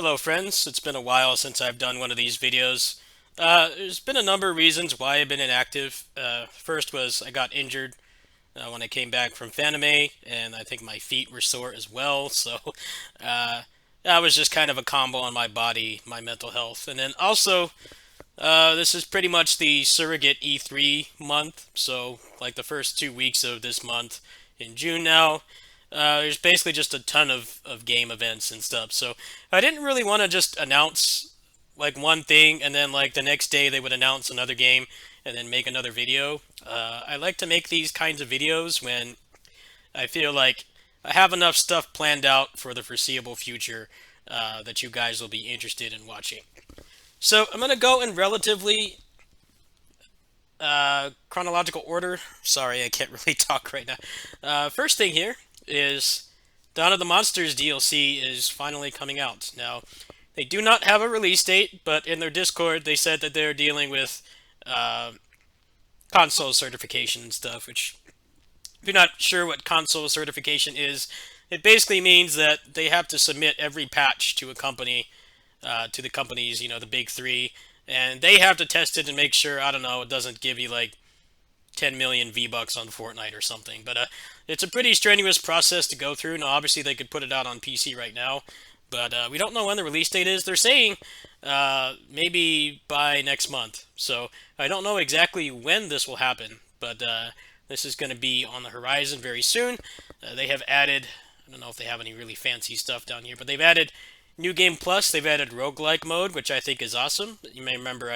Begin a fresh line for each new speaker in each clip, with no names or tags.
Hello friends, it's been a while since I've done one of these videos. There's been a number of reasons why I've been inactive. First was I got injured when I came back from Fanime, and I think my feet were sore as well, so uh, that was just kind of a combo on my body, my mental health. And then also, this is pretty much the surrogate E3 month, so like the first 2 weeks of this month in June now, there's basically just a ton of game events and stuff. So I didn't really want to just announce like one thing and then like the next day they would announce another game and then make another video. I like to make these kinds of videos when I feel like I have enough stuff planned out for the foreseeable future that you guys will be interested in watching. So I'm gonna go in relatively chronological order. Sorry, I can't really talk right now. First thing here is Dawn of the Monsters DLC is finally coming out. Now, they do not have a release date, but in their Discord they said that they're dealing with uh, console certification and stuff, which, if you're not sure what console certification is, it basically means that they have to submit every patch to a company, to the companies, the big three, and they have to test it and make sure, I don't know, it doesn't give you like 10 million V-Bucks on Fortnite or something. But it's a pretty strenuous process to go through. Now, obviously, they could put it out on PC right now, but we don't know when the release date is. They're saying maybe by next month. So I don't know exactly when this will happen, but this is going to be on the horizon very soon. They have added, I don't know if they have any really fancy stuff down here, but they've added New Game Plus. They've added roguelike mode, which I think is awesome. You may remember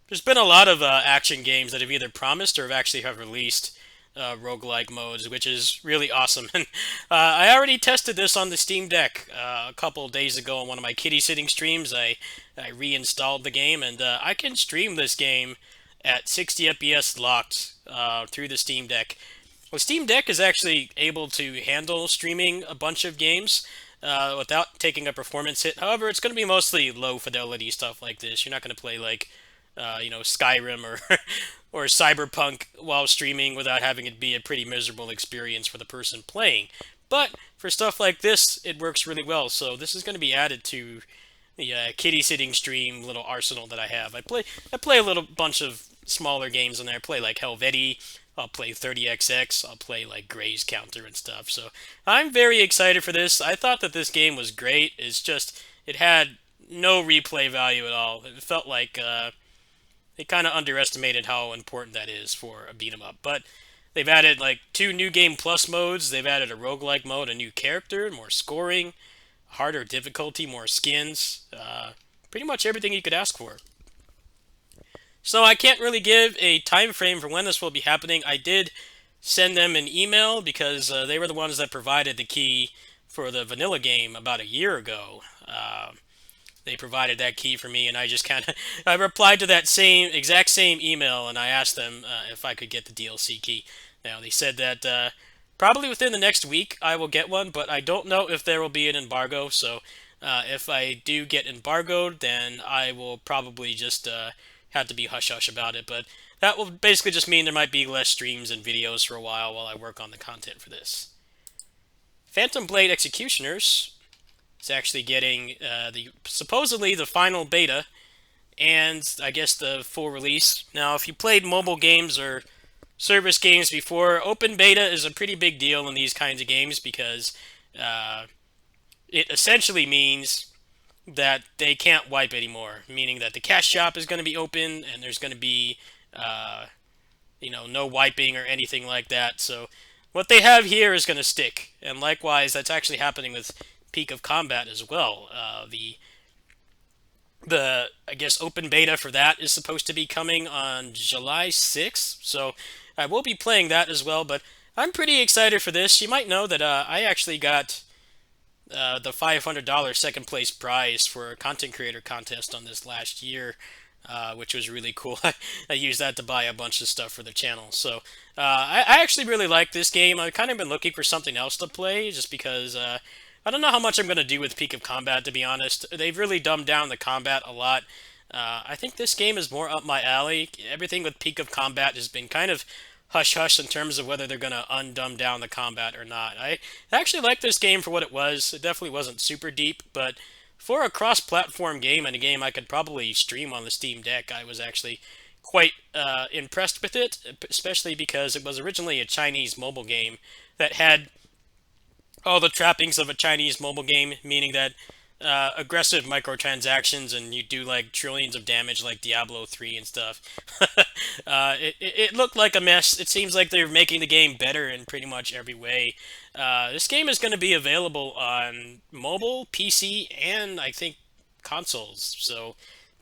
there's been a lot of action games that have either promised or have actually have released roguelike modes, which is really awesome. And I already tested this on the Steam Deck a couple of days ago on one of my kitty sitting streams. I reinstalled the game, and I can stream this game at 60 FPS locked through the Steam Deck. Well, Steam Deck is actually able to handle streaming a bunch of games without taking a performance hit. However, it's going to be mostly low fidelity stuff like this. You're not going to play like Skyrim or or Cyberpunk while streaming without having it be a pretty miserable experience for the person playing. But for stuff like this, it works really well. So this is going to be added to the kitty sitting stream little arsenal that I have. I play a little bunch of smaller games on there. I play like Helvetii. I'll play 30XX. I'll play like Gray's Counter and stuff. So I'm very excited for this. I thought that this game was great. It's just it had no replay value at all. It felt like they kind of underestimated how important that is for a beat 'em up. But they've added like two new game plus modes. They've added a roguelike mode, a new character, more scoring, harder difficulty, more skins. Pretty much everything you could ask for. So I can't really give a time frame for when this will be happening. I did send them an email because they were the ones that provided the key for the vanilla game about a year ago. They provided that key for me, and I just kind of I replied to that exact same email, and I asked them if I could get the DLC key. Now they said that probably within the next week I will get one, but I don't know if there will be an embargo. So if I do get embargoed, then I will probably just have to be hush hush about it. But that will basically just mean there might be less streams and videos for a while I work on the content for this. Phantom Blade Executioners is actually getting the supposedly the final beta and I guess the full release. Now, if you played mobile games or service games before, open beta is a pretty big deal in these kinds of games because uh, it essentially means that they can't wipe anymore, meaning that the cash shop is going to be open and there's going to be no wiping or anything like that. So what they have here is going to stick, and likewise, that's actually happening with Peak of Combat as well. The I guess open beta for that is supposed to be coming on July 6th, so I will be playing that as well. But I'm pretty excited for this. You might know that I actually got the $500 second place prize for a content creator contest on this last year, which was really cool. I used that to buy a bunch of stuff for the channel. So I actually really like this game. I've kind of been looking for something else to play just because I don't know how much I'm going to do with Peak of Combat, to be honest. They've really dumbed down the combat a lot. I think this game is more up my alley. Everything with Peak of Combat has been kind of hush-hush in terms of whether they're going to undumb down the combat or not. I actually like this game for what it was. It definitely wasn't super deep, but for a cross-platform game and a game I could probably stream on the Steam Deck, I was actually quite impressed with it, especially because it was originally a Chinese mobile game that had all the trappings of a Chinese mobile game, meaning that aggressive microtransactions and you do like trillions of damage like Diablo 3 and stuff. It looked like a mess. It seems like they're making the game better in pretty much every way. This game is going to be available on mobile, PC, and I think consoles. So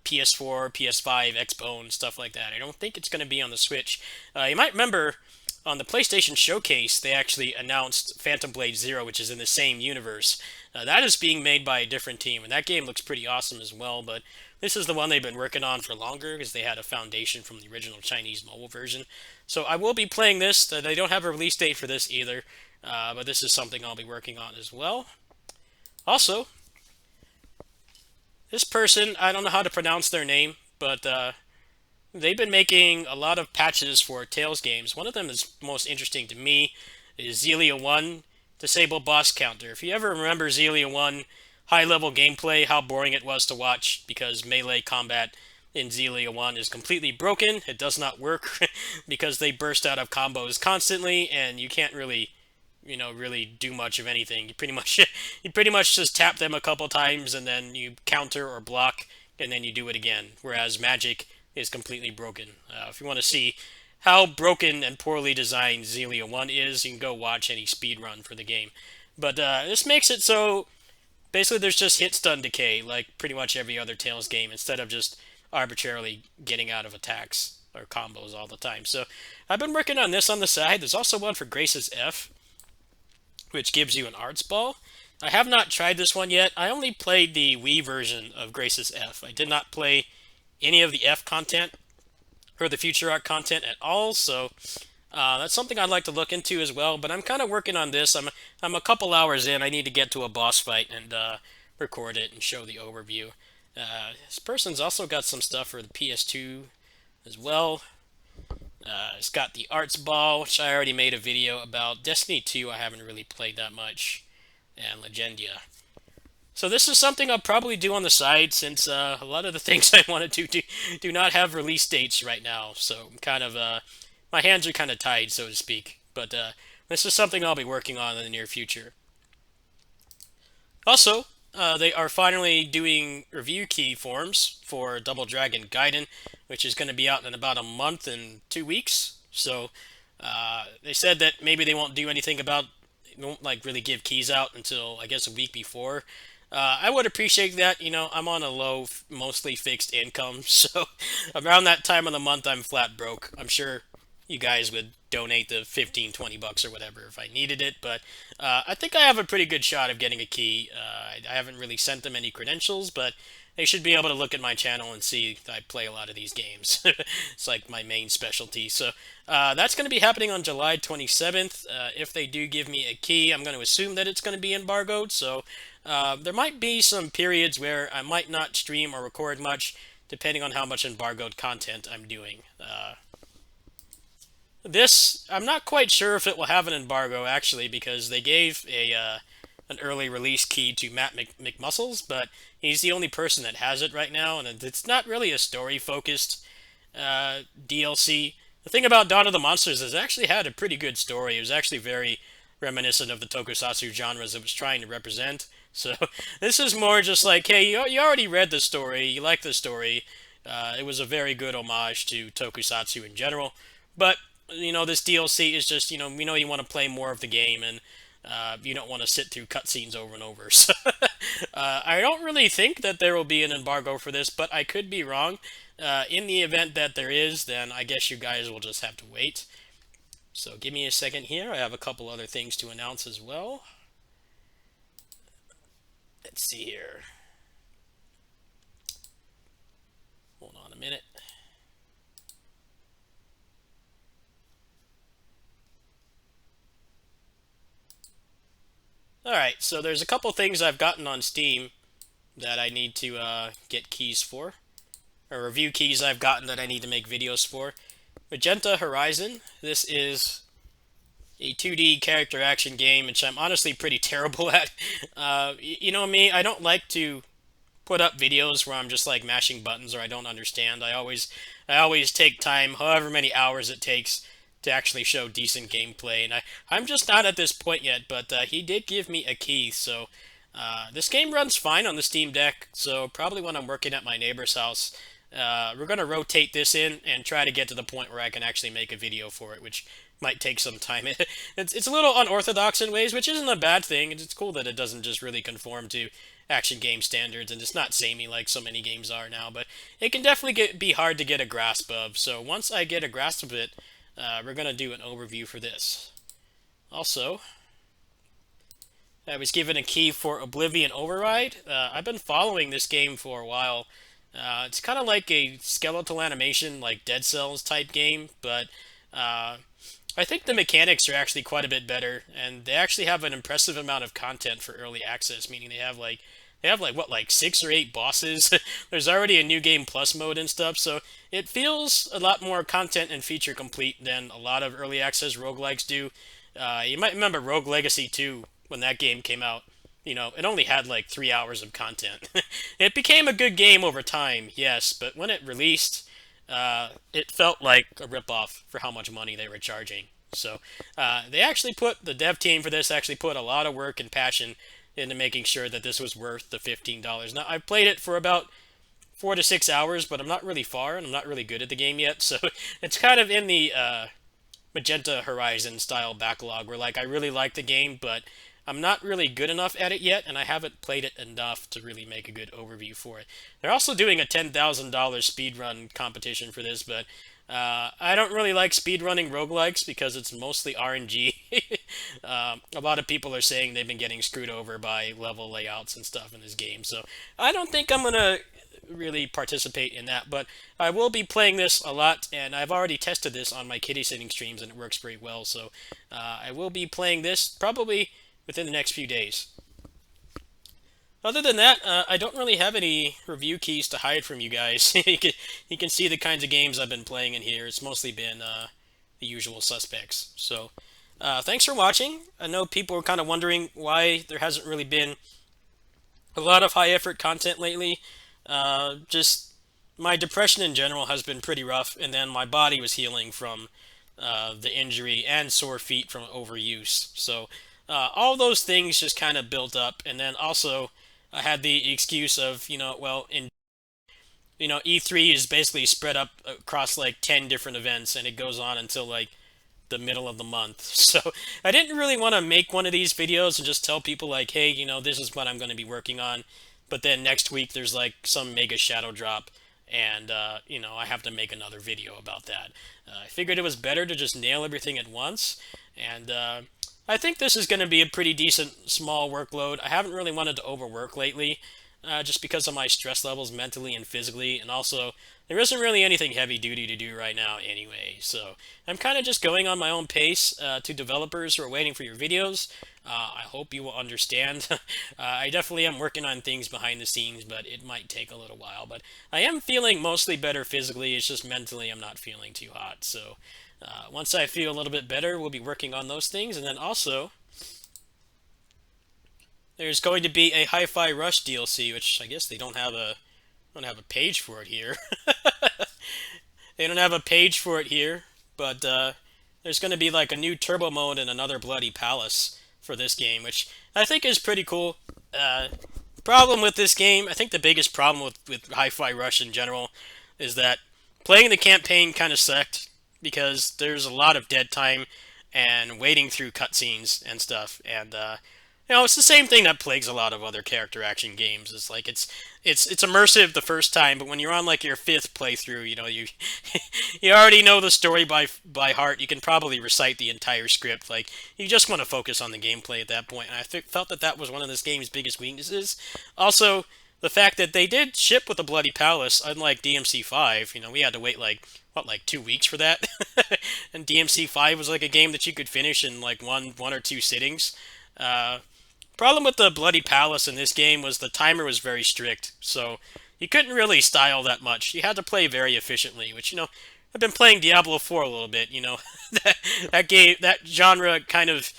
PS4, PS5, Xbone, stuff like that. I don't think it's going to be on the Switch. You might remember on the PlayStation Showcase, they actually announced Phantom Blade Zero, which is in the same universe. That is being made by a different team, and that game looks pretty awesome as well. But this is the one they've been working on for longer because they had a foundation from the original Chinese mobile version. So I will be playing this. They don't have a release date for this either, but this is something I'll be working on as well. Also, this person, I don't know how to pronounce their name, but they've been making a lot of patches for Tales games. One of them that's most interesting to me is Xillia 1 Disable Boss Counter. If you ever remember Xillia 1 high-level gameplay, how boring it was to watch because melee combat in Xillia 1 is completely broken. It does not work because they burst out of combos constantly and you can't really really do much of anything. You pretty much just tap them a couple times and then you counter or block and then you do it again. Whereas Magic is completely broken. If you want to see how broken and poorly designed Xillia 1 is, you can go watch any speedrun for the game. But this makes it so basically there's just hit stun decay like pretty much every other Tales game instead of just arbitrarily getting out of attacks or combos all the time. So I've been working on this on the side. There's also one for Grace's F, which gives you an arts ball. I have not tried this one yet. I only played the Wii version of Grace's F. I did not play any of the F content or the Future Art content at all, so that's something I'd like to look into as well. But I'm kind of working on this. I'm a couple hours in. I need to get to a boss fight and record it and show the overview. This person's also got some stuff for the PS2 as well. It's got the Arts Ball, which I already made a video about. Destiny 2, I haven't really played that much, and Legendia. So this is something I'll probably do on the side, since a lot of the things I want to do not have release dates right now. So I'm kind of my hands are kind of tied, so to speak. But this is something I'll be working on in the near future. Also, they are finally doing review key forms for Double Dragon Gaiden, which is going to be out in about a month and 2 weeks. So they said that maybe they won't do anything about, won't like really give keys out until I guess a week before. I would appreciate that. I'm on a low, mostly fixed income, so around that time of the month I'm flat broke. I'm sure you guys would donate the 15, 20 bucks or whatever if I needed it, but I think I have a pretty good shot of getting a key. I haven't really sent them any credentials, but they should be able to look at my channel and see that I play a lot of these games. It's like my main specialty. So that's going to be happening on July 27th. If they do give me a key, I'm going to assume that it's going to be embargoed, so there might be some periods where I might not stream or record much, depending on how much embargoed content I'm doing. This, I'm not quite sure if it will have an embargo, actually, because they gave an early release key to Matt McMuscles, but he's the only person that has it right now, and it's not really a story-focused DLC. The thing about Dawn of the Monsters is it actually had a pretty good story. It was actually very reminiscent of the tokusatsu genres it was trying to represent. So this is more just like, hey, you already read the story, you like the story. It was a very good homage to tokusatsu in general, but this DLC is just, we know you want to play more of the game, and you don't want to sit through cutscenes over and over. So I don't really think that there will be an embargo for this, but I could be wrong. In the event that there is, then I guess you guys will just have to wait. So give me a second here. I have a couple other things to announce as well. Let's see here. Hold on a minute. Alright, so there's a couple things I've gotten on Steam that I need to get keys for. Or review keys I've gotten that I need to make videos for. Magenta Horizon. This is a 2D character action game, which I'm honestly pretty terrible at. You know me, I don't like to put up videos where I'm just like mashing buttons or I don't understand. I always take time, however many hours it takes, to actually show decent gameplay, and I'm just not at this point yet. But he did give me a key, so this game runs fine on the Steam Deck. So probably when I'm working at my neighbor's house, we're gonna rotate this in and try to get to the point where I can actually make a video for it, which might take some time. It's a little unorthodox in ways, which isn't a bad thing. It's cool that it doesn't just really conform to action game standards, and it's not samey like so many games are now. But it can definitely be hard to get a grasp of. So once I get a grasp of it, we're gonna do an overview for this. Also, I was given a key for Oblivion Override. I've been following this game for a while. It's kind of like a skeletal animation, like Dead Cells type game, but I think the mechanics are actually quite a bit better, and they actually have an impressive amount of content for early access, meaning they have like what, like 6 or 8 bosses. There's already a new game plus mode and stuff, so it feels a lot more content and feature complete than a lot of early access roguelikes do. You might remember Rogue Legacy 2 when that game came out. It only had like 3 hours of content. It became a good game over time, yes, but when it released, it felt like a ripoff for how much money they were charging. So the dev team for this actually put a lot of work and passion into making sure that this was worth the $15. Now, I've played it for about 4 to 6 hours, but I'm not really far, and I'm not really good at the game yet, so it's kind of in the Magenta Horizon style backlog, where like I really like the game, but I'm not really good enough at it yet, and I haven't played it enough to really make a good overview for it. They're also doing a $10,000 speedrun competition for this, but I don't really like speedrunning roguelikes because it's mostly RNG. A lot of people are saying they've been getting screwed over by level layouts and stuff in this game, so I don't think I'm going to really participate in that, but I will be playing this a lot, and I've already tested this on my kitty sitting streams, and it works pretty well, so I will be playing this probably within the next few days. Other than that, I don't really have any review keys to hide from you guys. You can see the kinds of games I've been playing in here. It's mostly been the usual suspects. So, thanks for watching. I know people were kind of wondering why there hasn't really been a lot of high-effort content lately. Just my depression in general has been pretty rough, and then my body was healing from the injury and sore feet from overuse. So, all those things just kind of built up, and then also I had the excuse of, E3 is basically spread up across like 10 different events, and it goes on until like the middle of the month. So I didn't really want to make one of these videos and just tell people like, hey, this is what I'm going to be working on. But then next week there's like some mega shadow drop, and I have to make another video about that. I figured it was better to just nail everything at once, and I think this is going to be a pretty decent small workload. I haven't really wanted to overwork lately, just because of my stress levels mentally and physically, and also there isn't really anything heavy duty to do right now anyway. So I'm kind of just going on my own pace. To developers who are waiting for your videos, I hope you will understand. I definitely am working on things behind the scenes, but it might take a little while. But I am feeling mostly better physically. It's just mentally I'm not feeling too hot. So once I feel a little bit better, we'll be working on those things. And then also, there's going to be a Hi-Fi Rush DLC, which I guess they don't have a page for it here. They don't have a page for it here, but there's going to be like a new turbo mode and another Bloody Palace for this game, which I think is pretty cool. Problem with this game, I think the biggest problem with Hi-Fi Rush in general is that playing the campaign kind of sucked because there's a lot of dead time and waiting through cutscenes and stuff, and it's the same thing that plagues a lot of other character action games. It's like it's immersive the first time, but when you're on like your fifth playthrough, you you already know the story by heart. You can probably recite the entire script. Like you just want to focus on the gameplay at that point. And I felt that was one of this game's biggest weaknesses. Also, the fact that they did ship with a Bloody Palace, unlike DMC5. We had to wait like 2 weeks for that, and DMC5 was like a game that you could finish in like one or two sittings. Problem with the Bloody Palace in this game was the timer was very strict, so you couldn't really style that much. You had to play very efficiently, which, I've been playing Diablo 4 a little bit, that game, that genre kind of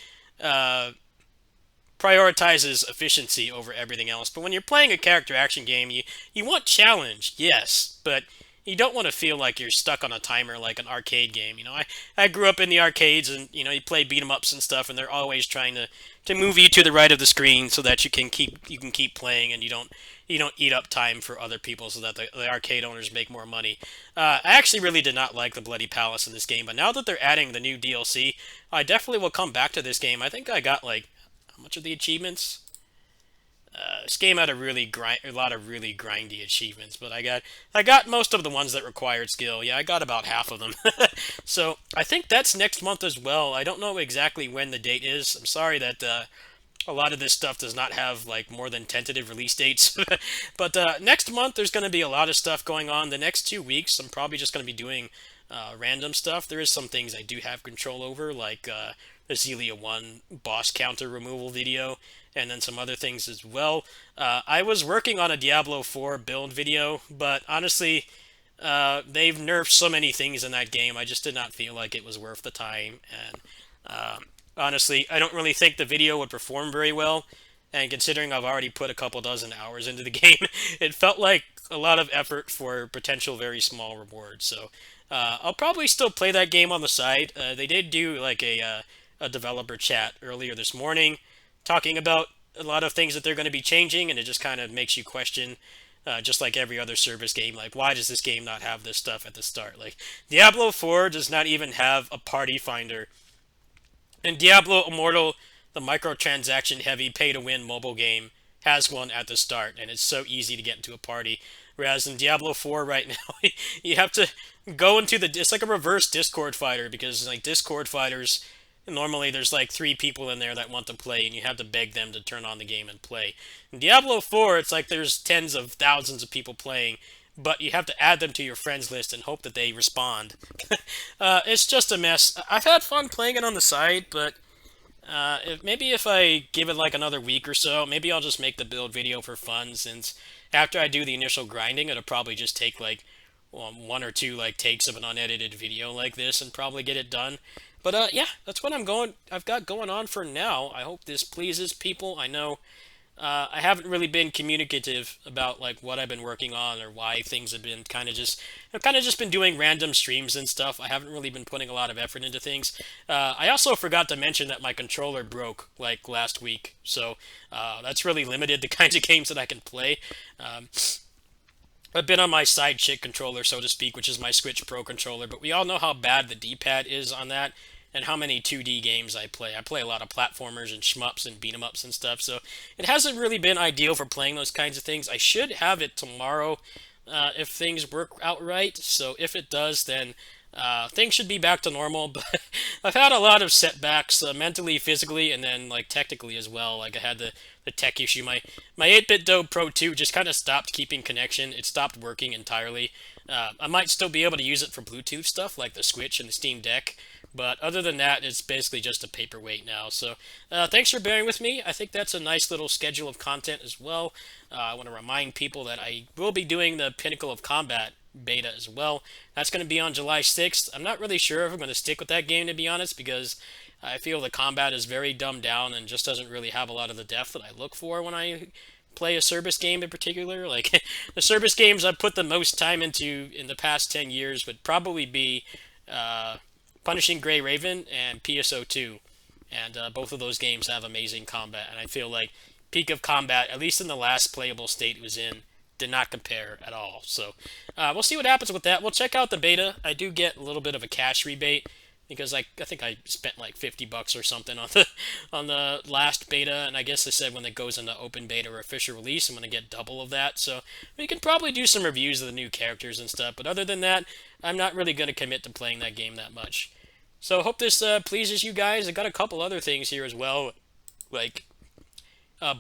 prioritizes efficiency over everything else. But when you're playing a character action game, you want challenge, yes, but you don't want to feel like you're stuck on a timer like an arcade game. I grew up in the arcades, and you play beat 'em ups and stuff, and they're always trying to move you to the right of the screen so that you can keep playing, and you don't eat up time for other people so that the arcade owners make more money. I actually really did not like the Bloody Palace in this game, but now that they're adding the new DLC, I definitely will come back to this game. I think I got like how much of the achievements? This game had a lot of really grindy achievements, but I got most of the ones that required skill. Yeah, I got about half of them. So I think that's next month as well. I don't know exactly when the date is. I'm sorry that a lot of this stuff does not have like more than tentative release dates. But next month there's going to be a lot of stuff going on. The next 2 weeks I'm probably just going to be doing random stuff. There is some things I do have control over, like the Zelia 1 boss counter removal video, and then some other things as well. I was working on a Diablo 4 build video, but honestly, they've nerfed so many things in that game, I just did not feel like it was worth the time, and honestly, I don't really think the video would perform very well, and considering I've already put a couple dozen hours into the game, it felt like a lot of effort for potential very small reward. So I'll probably still play that game on the side. They did do like a developer chat earlier this morning talking about a lot of things that they're going to be changing, and it just kind of makes you question, just like every other service game, like, why does this game not have this stuff at the start? Like, Diablo 4 does not even have a party finder. And Diablo Immortal, the microtransaction-heavy pay-to-win mobile game, has one at the start, and it's so easy to get into a party. Whereas in Diablo 4 right now, you have to go into it's like a reverse Discord fighter, because like Discord fighters, normally there's like 3 people in there that want to play, and you have to beg them to turn on the game and play. In Diablo 4, it's like there's tens of thousands of people playing, but you have to add them to your friends list and hope that they respond. It's just a mess. I've had fun playing it on the side, but maybe if I give it like another week or so, maybe I'll just make the build video for fun, since after I do the initial grinding, it'll probably just take like 1 or 2 like takes of an unedited video like this and probably get it done. But yeah, that's what I've got going on for now. I hope this pleases people. I know I haven't really been communicative about like what I've been working on or why things have been I've kind of just been doing random streams and stuff. I haven't really been putting a lot of effort into things. I also forgot to mention that my controller broke like last week, so that's really limited the kinds of games that I can play. I've been on my side chick controller, so to speak, which is my Switch Pro controller, but we all know how bad the D-pad is on that, and how many 2D games I play. I play a lot of platformers and shmups and beat 'em ups and stuff, so it hasn't really been ideal for playing those kinds of things. I should have it tomorrow if things work out right, so if it does, then things should be back to normal. But I've had a lot of setbacks, mentally, physically, and then like technically as well. Like I had the tech issue. My 8BitDo Pro 2 just kind of stopped keeping connection. It stopped working entirely. I might still be able to use it for Bluetooth stuff like the Switch and the Steam Deck, but other than that, it's basically just a paperweight now. So thanks for bearing with me. I think that's a nice little schedule of content as well. I want to remind people that I will be doing the Pinnacle of Combat beta as well. That's going to be on July 6th. I'm not really sure if I'm going to stick with that game, to be honest, because I feel the combat is very dumbed down and just doesn't really have a lot of the depth that I look for when I play a Cerberus game in particular. Like, the Cerberus games I've put the most time into in the past 10 years would probably be Punishing Gray Raven and PSO2. And both of those games have amazing combat, and I feel like Peak of Combat, at least in the last playable state it was in, did not compare at all. So we'll see what happens with that. We'll check out the beta. I do get a little bit of a cash rebate because I think I spent like $50 or something on the last beta, and I guess they said when it goes into open beta or official release, I'm going to get double of that. So we can probably do some reviews of the new characters and stuff, but other than that, I'm not really going to commit to playing that game that much. So hope this pleases you guys. I got a couple other things here as well, like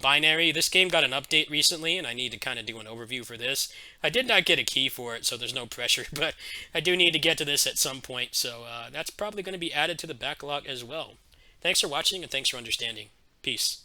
Binary. This game got an update recently, and I need to kind of do an overview for this. I did not get a key for it, so there's no pressure, but I do need to get to this at some point, so that's probably going to be added to the backlog as well. Thanks for watching, and thanks for understanding. Peace.